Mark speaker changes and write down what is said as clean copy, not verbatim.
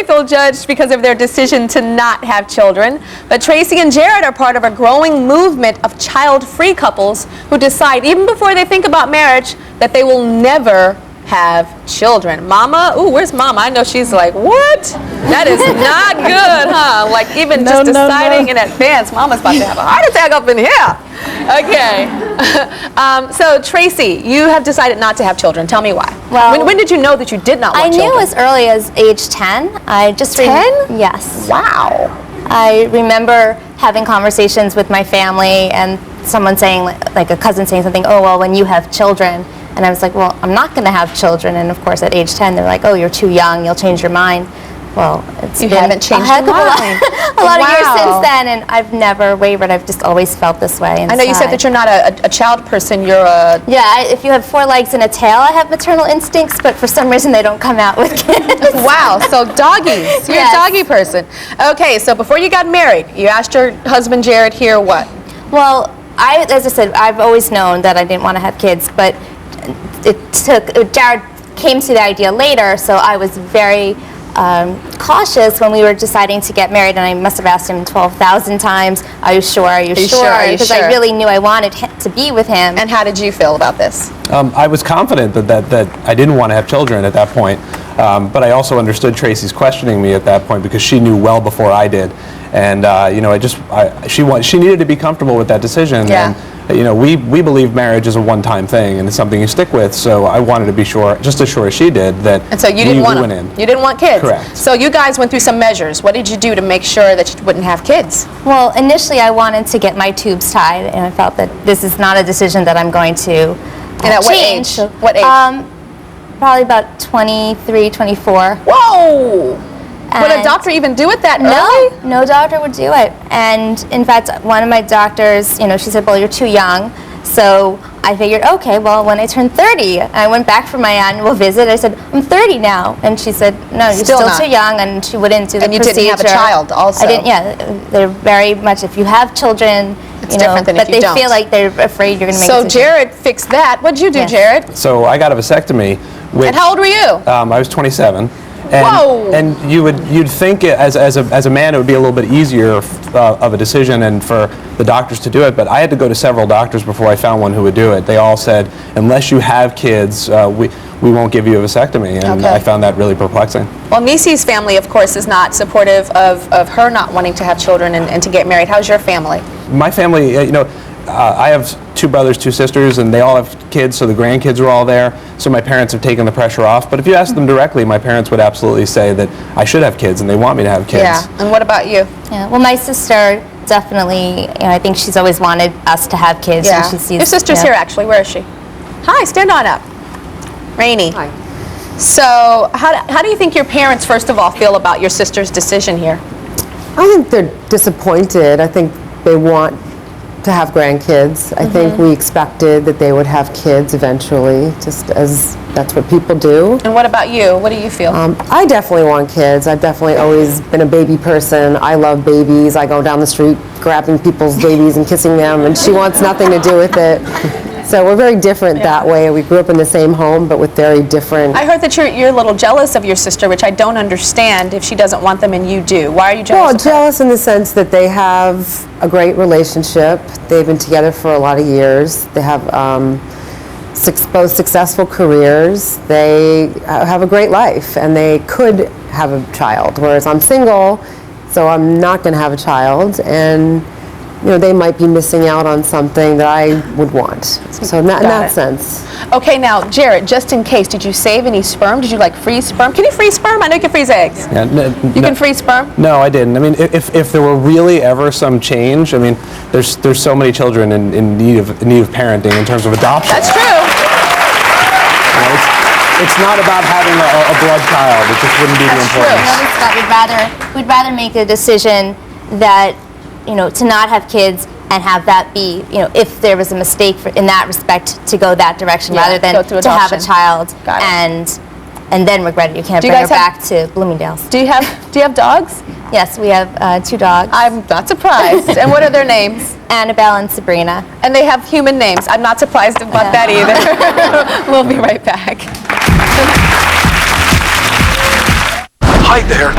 Speaker 1: may feel judged because of their decision to not have children, but Tracy and Jared are part of a growing movement of child-free couples who decide, even before they think about marriage, that they will never have children. Mama, ooh, where's Mama? I know she's like, what? That is not good, huh? Like even just deciding in advance, Mama's about to have a heart attack up in here. Okay. So Tracy, you have decided not to have children. Tell me why. Well, when did you know that you did not want children?
Speaker 2: I knew as early as age 10. I just
Speaker 1: 10?
Speaker 2: Yes.
Speaker 1: Wow.
Speaker 2: I remember having conversations with my family and someone saying, like a cousin saying something, oh, well, when you have children. And I was like, well, I'm not going to have children. And of course, at age 10, they're like, oh, you're too young. You'll change your mind. Well,
Speaker 1: you haven't changed your mind.
Speaker 2: a lot of years since then, and I've never wavered. I've just always felt this way inside.
Speaker 1: I know you said that you're not a child person. You're a...
Speaker 2: Yeah, if you have 4 legs and a tail, I have maternal instincts, but for some reason they don't come out with kids.
Speaker 1: Wow, so doggies. You're a doggy person. Okay, so before you got married, you asked your husband Jared here what?
Speaker 2: Well, as I said, I've always known that I didn't want to have kids, but Jared came to the idea later, so I was very cautious when we were deciding to get married, and I must have asked him 12,000 times, are you sure, are you sure? Because I really knew I wanted to be with him.
Speaker 1: And how did you feel about this?
Speaker 3: I was confident that I didn't want to have children at that point, but I also understood Tracy's questioning me at that point because she knew well before I did. And you know, she needed to be comfortable with that decision.
Speaker 1: Yeah.
Speaker 3: And you know, we believe marriage is a one-time thing and it's something you stick with. So I wanted to be sure, just as sure as she did, that.
Speaker 1: And so you didn't want
Speaker 3: went
Speaker 1: them. You didn't want kids.
Speaker 3: Correct.
Speaker 1: So you guys went through some measures. What did you do to make sure that you wouldn't have kids?
Speaker 2: Well, initially I wanted to get my tubes tied, and I felt that this is not a decision that I'm going to
Speaker 1: And at
Speaker 2: change.
Speaker 1: what age? What age?
Speaker 2: Probably about 23, 24.
Speaker 1: Whoa! Would a doctor even do it that early?
Speaker 2: No doctor would do it. And in fact, one of my doctors, you know, she said, well, you're too young. So I figured, okay, well, when I turn 30, I went back for my annual visit. I said, I'm 30 now. And she said, no, you're still too young, and she wouldn't do the procedure.
Speaker 1: And you didn't have a child also.
Speaker 2: I didn't, yeah. They're very much, if you have children,
Speaker 1: it's different than if you don't.
Speaker 2: But they feel like they're afraid you're going to make a decision.
Speaker 1: So Jared fixed that. What did you do, Jared?
Speaker 3: So I got a vasectomy.
Speaker 1: And how old were you?
Speaker 3: I was 27. And,
Speaker 1: whoa!
Speaker 3: And you'd think as a man it would be a little bit easier of a decision and for the doctors to do it, but I had to go to several doctors before I found one who would do it. They all said, unless you have kids, we won't give you a vasectomy, and I found that really perplexing.
Speaker 1: Well, Nisi's family, of course, is not supportive of her not wanting to have children and to get married. How's your family?
Speaker 3: My family, you know, I have 2 brothers, 2 sisters, and they all have kids, so the grandkids are all there. So my parents have taken the pressure off. But if you ask them directly, my parents would absolutely say that I should have kids, and they want me to have kids.
Speaker 1: Yeah. And what about you?
Speaker 2: Yeah. Well, my sister definitely, you know, I think she's always wanted us to have kids.
Speaker 1: Yeah.
Speaker 2: And she sees,
Speaker 1: your sister's here, actually. Where is she? Hi. Stand on up. Rainey.
Speaker 4: Hi.
Speaker 1: So how do you think your parents, first of all, feel about your sister's decision here?
Speaker 4: I think they're disappointed. I think they want to have grandkids. I think we expected that they would have kids eventually, just as that's what people do.
Speaker 1: And what about you? What do you feel?
Speaker 4: I definitely want kids. I've definitely always been a baby person. I love babies. I go down the street grabbing people's babies and kissing them, and she wants nothing to do with it. So we're very different that way. We grew up in the same home, but with very different...
Speaker 1: I heard that you're a little jealous of your sister, which I don't understand if she doesn't want them and you do. Why are you jealous?
Speaker 4: Well, jealous in the sense that they have a great relationship. They've been together for a lot of years. They have both successful careers. They have a great life, and they could have a child, whereas I'm single, so I'm not going to have a child, and you know, they might be missing out on something that I would want. So in that sense.
Speaker 1: Okay, now, Jared, just in case, did you save any sperm? Did you like freeze sperm? Can you freeze sperm? I know you can freeze eggs.
Speaker 3: Yeah,
Speaker 1: you can freeze sperm?
Speaker 3: No, I didn't. I mean, if there were really ever some change, I mean, there's so many children in need of parenting in terms of adoption.
Speaker 1: That's true.
Speaker 3: You know, it's not about having a blood child. It just wouldn't be the importance.
Speaker 2: You know, Scott, we'd rather make a decision that, you know, to not have kids and have that be, you know, if there was a mistake in that respect, to go that direction rather than to have a child and then regret it. You can't bring her back to Bloomingdale's.
Speaker 1: Do you have dogs?
Speaker 2: Yes, we have 2 dogs.
Speaker 1: I'm not surprised. And what are their names?
Speaker 2: Annabelle and Sabrina.
Speaker 1: And they have human names. I'm not surprised about that either. We'll be right back.
Speaker 5: Hi there.